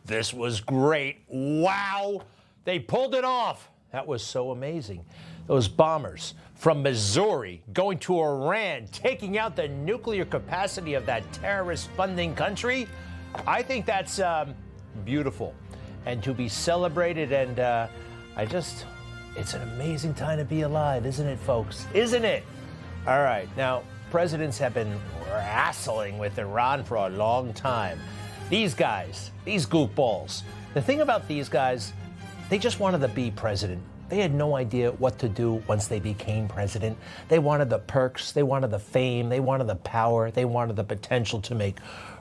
This was great. Wow. They pulled it off. That was so amazing. Those bombers from Missouri going to Iran, taking out the nuclear capacity of that terrorist funding country. I think that's beautiful and to be celebrated. And it's an amazing time to be alive, isn't it, folks? Isn't it? All right. Now, presidents have been wrestling with Iran for a long time. These guys, these goofballs, the thing about these guys, they just wanted to be president. They had no idea what to do once they became president. They wanted the perks, they wanted the fame, they wanted the power, they wanted the potential to make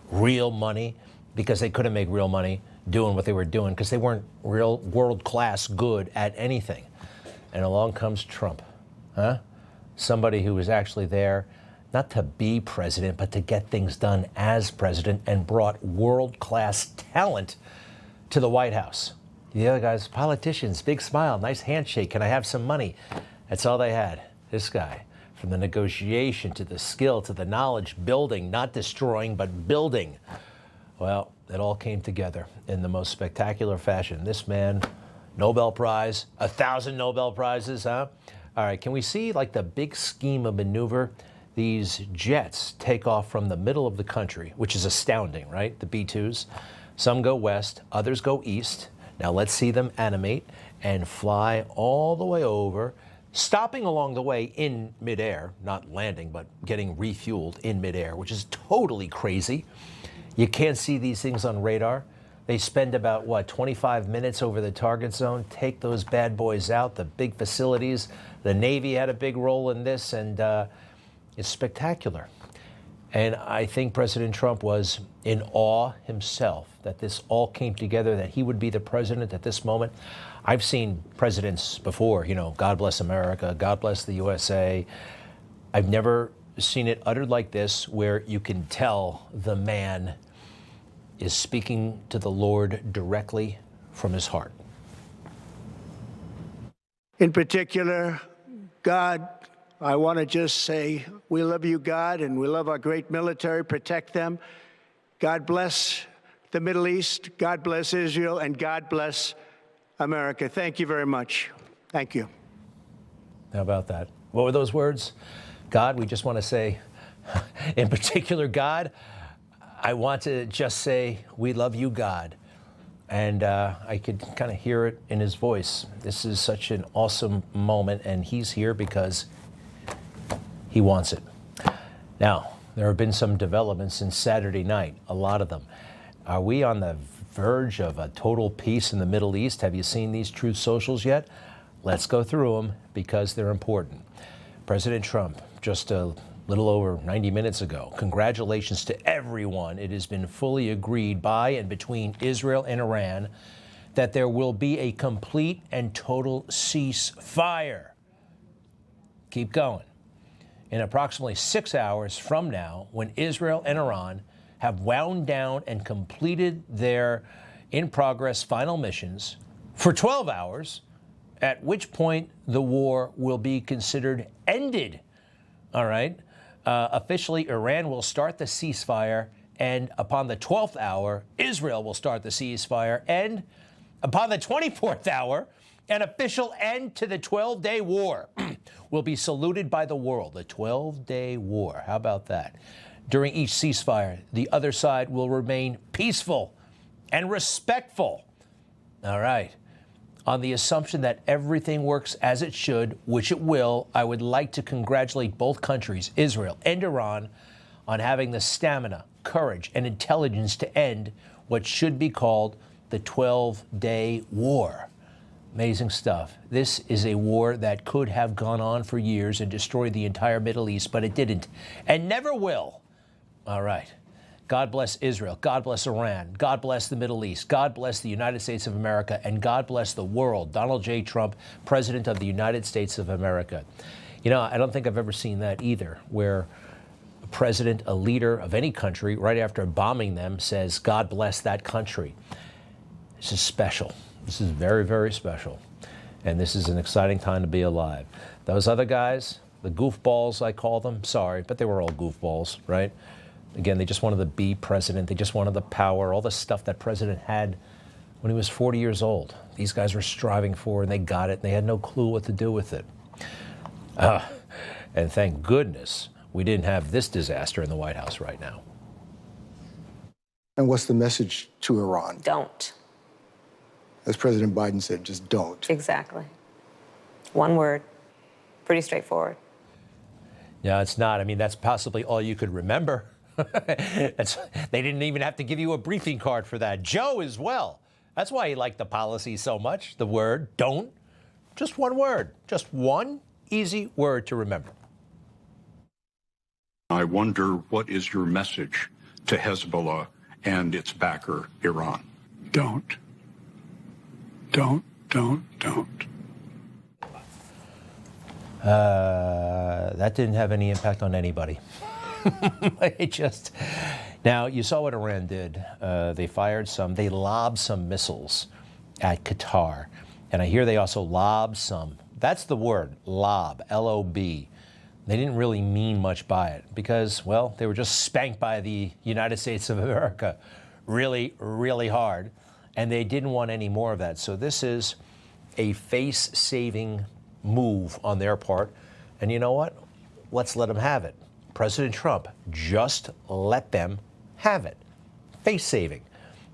real money, because they couldn't make real money doing what they were doing because they weren't real world-class good at anything. And along comes Trump, huh? Somebody who was actually there not to be president, but to get things done as president, and brought world-class talent to the White House. The other guys, politicians, big smile, nice handshake, can I have some money? That's all they had. This guy, from the negotiation to the skill to the knowledge, building, not destroying, but building. Well, it all came together in the most spectacular fashion. This man, Nobel Prize, 1,000 Nobel Prizes, huh? All right, can we see like the big scheme of maneuver? These jets take off from the middle of the country, which is astounding, right? The B-2s. Some go west, others go east. Now let's see them animate and fly all the way over, stopping along the way in midair, not landing, but getting refueled in midair, which is totally crazy. You can't see these things on radar. They spend about, 25 minutes over the target zone, take those bad boys out, the big facilities. The Navy had a big role in this, and it's spectacular. And I think President Trump was in awe himself that this all came together, that he would be the president at this moment. I've seen presidents before, God bless America, God bless the USA. I've never seen it uttered like this, where you can tell the man is speaking to the Lord directly from his heart. In particular, God, I want to just say, we love you, God, and we love our great military. Protect them. God bless the Middle East. God bless Israel. And God bless America. Thank you very much. Thank you. How about that? What were those words? God, we just want to say, in particular, God, I want to just say, we love you, God. And I could kind of hear it in his voice. This is such an awesome moment, and he's here because he wants it. Now, there have been some developments since Saturday night, a lot of them. Are we on the verge of a total peace in the Middle East? Have you seen these Truth Socials yet? Let's go through them because they're important. President Trump, just a little over 90 minutes ago, congratulations to everyone. It has been fully agreed by and between Israel and Iran that there will be a complete and total ceasefire. Keep going. In approximately 6 hours from now, when Israel and Iran have wound down and completed their in-progress final missions for 12 hours, at which point the war will be considered ended. All right? Officially, Iran will start the ceasefire, and upon the 12th hour, Israel will start the ceasefire, and upon the 24th hour, an official end to the 12-day war will be saluted by the world. The 12-day war. How about that? During each ceasefire, the other side will remain peaceful and respectful. All right. On the assumption that everything works as it should, which it will, I would like to congratulate both countries, Israel and Iran, on having the stamina, courage, and intelligence to end what should be called the 12-day war. Amazing stuff. This is a war that could have gone on for years and destroyed the entire Middle East, but it didn't, and never will. All right. God bless Israel. God bless Iran. God bless the Middle East. God bless the United States of America. And God bless the world. Donald J. Trump, President of the United States of America. I don't think I've ever seen that either, where a president, a leader of any country, right after bombing them, says, God bless that country. This is special. This is very, very special. And this is an exciting time to be alive. Those other guys, the goofballs, I call them, sorry, but they were all goofballs, right? Again, they just wanted to be president. They just wanted the power, all the stuff that president had when he was 40 years old. These guys were striving for, and they got it, and they had no clue what to do with it. And thank goodness we didn't have this disaster in the White House right now. And what's the message to Iran? Don't. As President Biden said, just don't. Exactly. One word. Pretty straightforward. No, it's not. I mean, that's possibly all you could remember. They didn't even have to give you a briefing card for that. Joe as well. That's why he liked the policy so much. The word don't. Just one word. Just one easy word to remember. I wonder, what is your message to Hezbollah and its backer, Iran? Don't. Don't. That didn't have any impact on anybody. Now, you saw what Iran did. They lobbed some missiles at Qatar. And I hear they also lobbed some. That's the word, lob, L-O-B. They didn't really mean much by it because, well, they were just spanked by the United States of America really, really hard. And they didn't want any more of that. So this is a face-saving move on their part. And you know what? Let's let them have it. President Trump, just let them have it. Face-saving.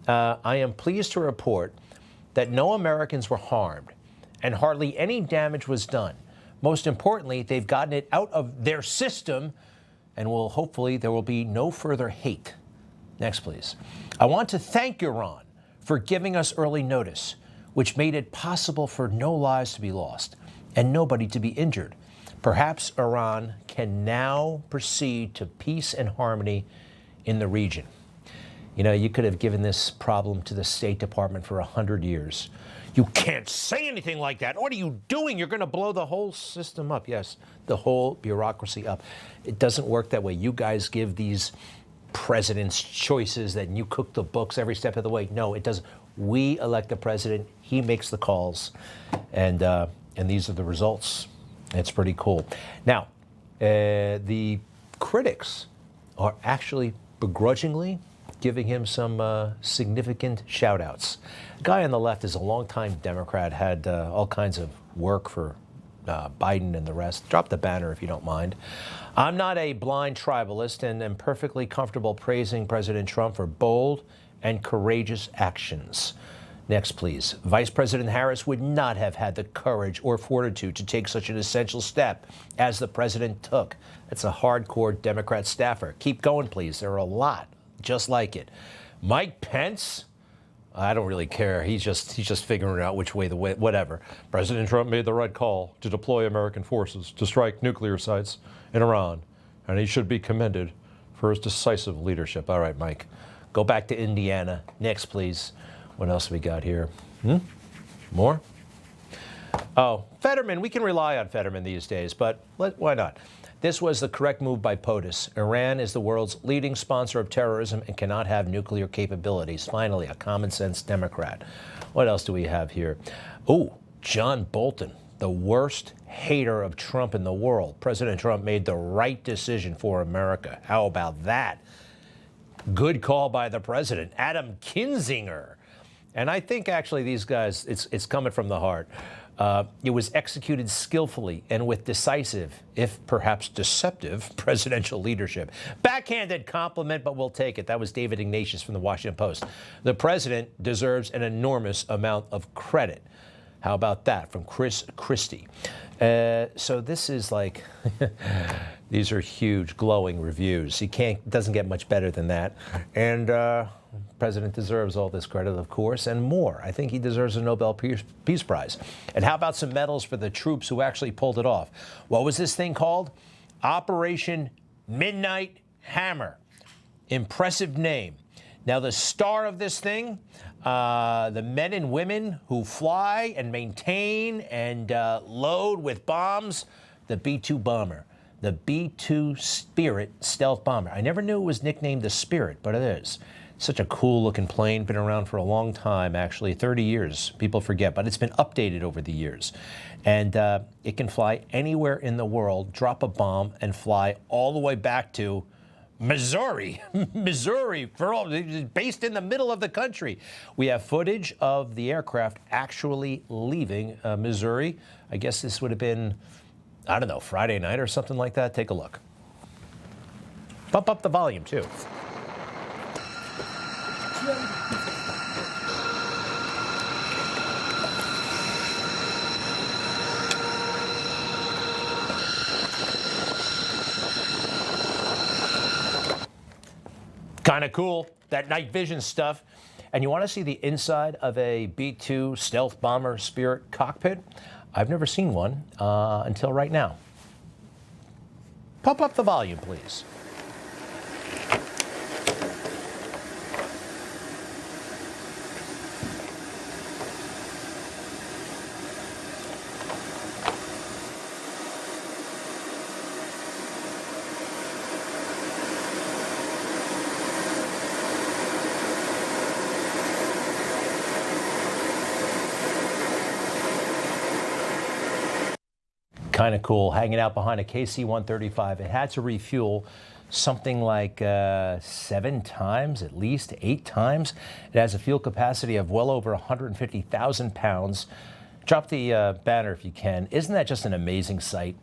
I am pleased to report that no Americans were harmed and hardly any damage was done. Most importantly, they've gotten it out of their system, and hopefully there will be no further hate. Next, please. I want to thank Iran for giving us early notice, which made it possible for no lives to be lost and nobody to be injured. Perhaps Iran can now proceed to peace and harmony in the region. You know, you could have given this problem to the State Department for 100 years. You can't say anything like that. What are you doing? You're going to blow the whole system up. Yes, the whole bureaucracy up. It doesn't work that way. You guys give these presidents choices that you cook the books every step of the way. No, it doesn't. We elect the president. He makes the calls. And these are the results. It's pretty cool. Now, the critics are actually begrudgingly giving him some significant shout-outs. The guy on the left is a longtime Democrat, had all kinds of work for Biden and the rest. Drop the banner if you don't mind. I'm not a blind tribalist and am perfectly comfortable praising President Trump for bold and courageous actions. Next, please. Vice President Harris would not have had the courage or fortitude to take such an essential step as the president took. That's a hardcore Democrat staffer. Keep going, please. There are a lot just like it. Mike Pence, I don't really care. He's just figuring out which way whatever. President Trump made the right call to deploy American forces to strike nuclear sites in Iran, and he should be commended for his decisive leadership. All right, Mike, go back to Indiana. Next, please. What else we got here? More? Oh, Fetterman. We can rely on Fetterman these days, but why not? This was the correct move by POTUS. Iran is the world's leading sponsor of terrorism and cannot have nuclear capabilities. Finally, a common-sense Democrat. What else do we have here? Oh, John Bolton, the worst hater of Trump in the world. President Trump made the right decision for America. How about that? Good call by the president. Adam Kinzinger. And I think actually these guys, it's coming from the heart. It was executed skillfully and with decisive, if perhaps deceptive, presidential leadership. Backhanded compliment, but we'll take it. That was David Ignatius from the Washington Post. The president deserves an enormous amount of credit. How about that from Chris Christie? So this is like, these are huge, glowing reviews. Doesn't get much better than that. And President deserves all this credit, of course, and more. I think he deserves a Nobel Peace Prize. And how about some medals for the troops who actually pulled it off? What was this thing called? Operation Midnight Hammer. Impressive name. Now, the star of this thing, the men and women who fly and maintain and load with bombs, the B-2 bomber, the B-2 Spirit stealth bomber. I never knew it was nicknamed the Spirit, but it is. Such a cool-looking plane, been around for a long time, actually, 30 years. People forget, but it's been updated over the years. And it can fly anywhere in the world, drop a bomb, and fly all the way back to Missouri, Missouri, based in the middle of the country. We have footage of the aircraft actually leaving Missouri. I guess this would have been, I don't know, Friday night or something like that. Take a look. Bump up the volume, too. Kind of cool, that night vision stuff. And you want to see the inside of a B-2 stealth bomber Spirit cockpit? I've never seen one until right now. Pump up the volume, please. Kind of cool, hanging out behind a KC-135. It had to refuel something like 7 times, at least 8 times. It has a fuel capacity of well over 150,000 pounds. Drop the banner if you can. Isn't that just an amazing sight?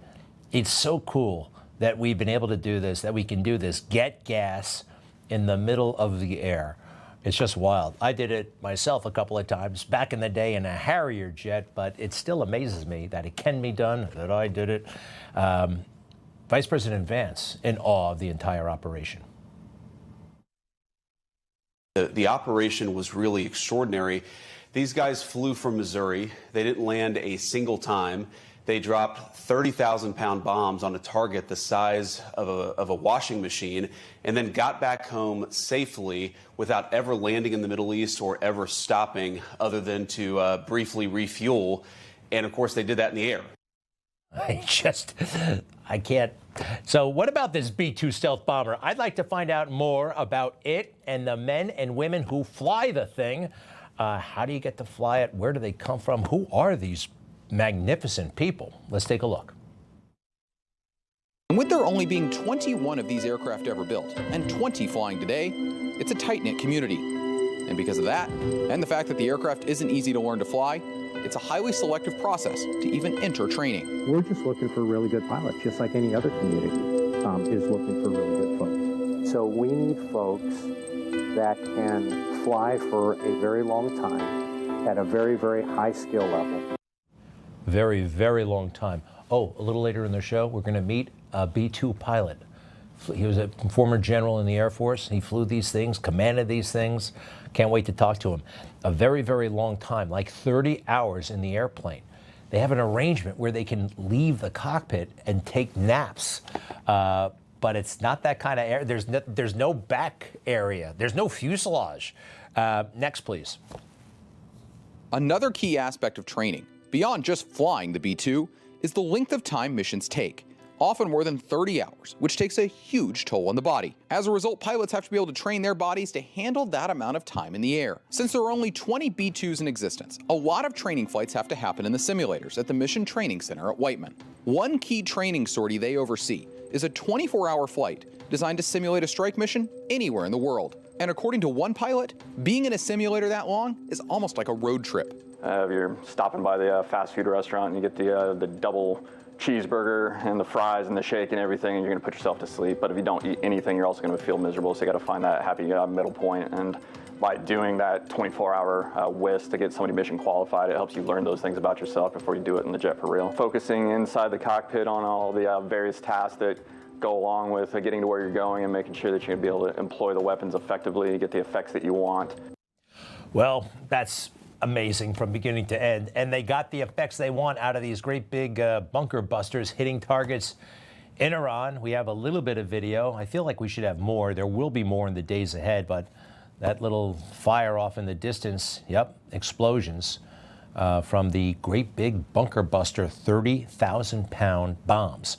It's so cool that we've been able to do this, that we can do this, get gas in the middle of the air. It's just wild. I did it myself a couple of times back in the day in a Harrier jet, but it still amazes me that it can be done, that I did it. Vice President Vance in awe of the entire operation. The operation was really extraordinary. These guys flew from Missouri. They didn't land a single time. They dropped 30,000-pound bombs on a target the size of a washing machine and then got back home safely without ever landing in the Middle East or ever stopping other than to briefly refuel. And, of course, they did that in the air. I can't. So what about this B-2 stealth bomber? I'd like to find out more about it and the men and women who fly the thing. How do you get to fly it? Where do they come from? Who are these magnificent people? Let's take a look. And with there only being 21 of these aircraft ever built and 20 flying today, it's a tight-knit community. And because of that, and the fact that the aircraft isn't easy to learn to fly, it's a highly selective process to even enter training. We're just looking for really good pilots, just like any other community is looking for really good folks. So we need folks that can fly for a very long time at a very, very high skill level. Very, very long time. Oh, a little later in the show, we're going to meet a B-2 pilot. He was a former general in the Air Force. He flew these things, commanded these things. Can't wait to talk to him. A very, very long time, like 30 hours in the airplane. They have an arrangement where they can leave the cockpit and take naps. But it's not that kind of air. There's no back area. There's no fuselage. Next, please. Another key aspect of training, beyond just flying the B-2, is the length of time missions take. Often more than 30 hours, which takes a huge toll on the body. As a result, pilots have to be able to train their bodies to handle that amount of time in the air. Since there are only 20 B-2s in existence, a lot of training flights have to happen in the simulators at the Mission Training Center at Whiteman. One key training sortie they oversee is a 24-hour flight designed to simulate a strike mission anywhere in the world. And according to one pilot, being in a simulator that long is almost like a road trip. If you're stopping by the fast food restaurant and you get the double cheeseburger and the fries and the shake and everything, and you're going to put yourself to sleep. But if you don't eat anything, you're also going to feel miserable. So you got to find that happy middle point. And by doing that 24-hour WIS to get somebody mission qualified, it helps you learn those things about yourself before you do it in the jet for real. Focusing inside the cockpit on all the various tasks that go along with getting to where you're going and making sure that you're going to be able to employ the weapons effectively, get the effects that you want. Well, that's amazing from beginning to end. And they got the effects they want out of these great big bunker busters hitting targets in Iran. We have a little bit of video. I feel like we should have more. There will be more in the days ahead, but that little fire off in the distance, yep, explosions from the great big bunker buster 30,000-pound bombs.